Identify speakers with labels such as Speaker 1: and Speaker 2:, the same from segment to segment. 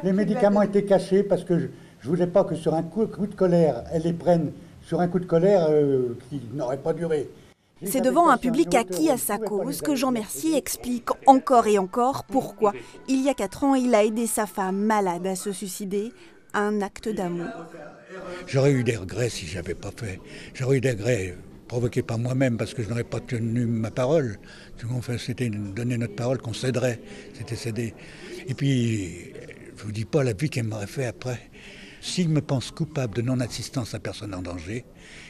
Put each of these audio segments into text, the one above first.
Speaker 1: Les médicaments étaient cachés parce que je ne voulais pas que sur un coup de colère, elle les prenne sur un coup de colère qui n'aurait pas duré.
Speaker 2: C'est devant un public acquis à sa cause que Jean Mercier explique encore et encore pourquoi, il y a 4 ans, il a aidé sa femme malade à se suicider. Un acte d'amour.
Speaker 3: J'aurais eu des regrets si je n'avais pas fait. J'aurais eu des regrets provoqués par moi-même parce que je n'aurais pas tenu ma parole. C'était donner notre parole qu'on céderait. C'était céder. Et puis, je ne vous dis pas la vie qu'elle m'aurait fait après. S'il me pense coupable de non-assistance à personne en danger,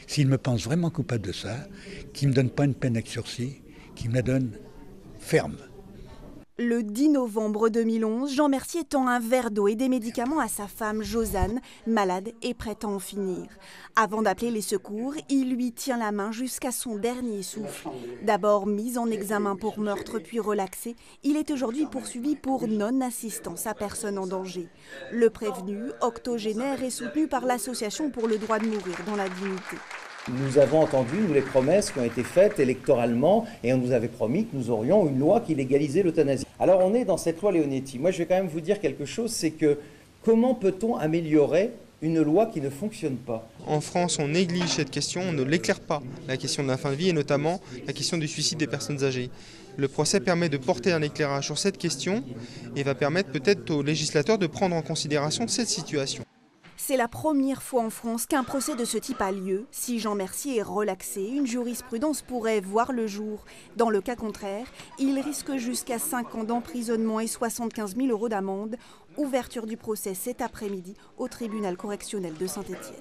Speaker 3: s'il me pense vraiment coupable de ça, qu'il ne me donne pas une peine avec sursis, qu'il me la donne ferme.
Speaker 2: Le 10 novembre 2011, Jean Mercier tend un verre d'eau et des médicaments à sa femme Josanne, malade et prête à en finir. Avant d'appeler les secours, il lui tient la main jusqu'à son dernier souffle. D'abord mis en examen pour meurtre puis relaxé, il est aujourd'hui poursuivi pour non-assistance à personne en danger. Le prévenu, octogénaire, est soutenu par l'Association pour le droit de mourir dans la dignité.
Speaker 4: Nous avons entendu, nous, les promesses qui ont été faites électoralement et on nous avait promis que nous aurions une loi qui légalisait l'euthanasie. Alors on est dans cette loi Leonetti. Moi je vais quand même vous dire quelque chose, c'est que comment peut-on améliorer une loi qui ne fonctionne pas?
Speaker 5: En France, on néglige cette question, on ne l'éclaire pas, la question de la fin de vie et notamment la question du suicide des personnes âgées. Le procès permet de porter un éclairage sur cette question et va permettre peut-être aux législateurs de prendre en considération cette situation.
Speaker 2: C'est la première fois en France qu'un procès de ce type a lieu. Si Jean Mercier est relaxé, une jurisprudence pourrait voir le jour. Dans le cas contraire, il risque jusqu'à 5 ans d'emprisonnement et 75 000 € d'amende. Ouverture du procès cet après-midi au tribunal correctionnel de Saint-Étienne.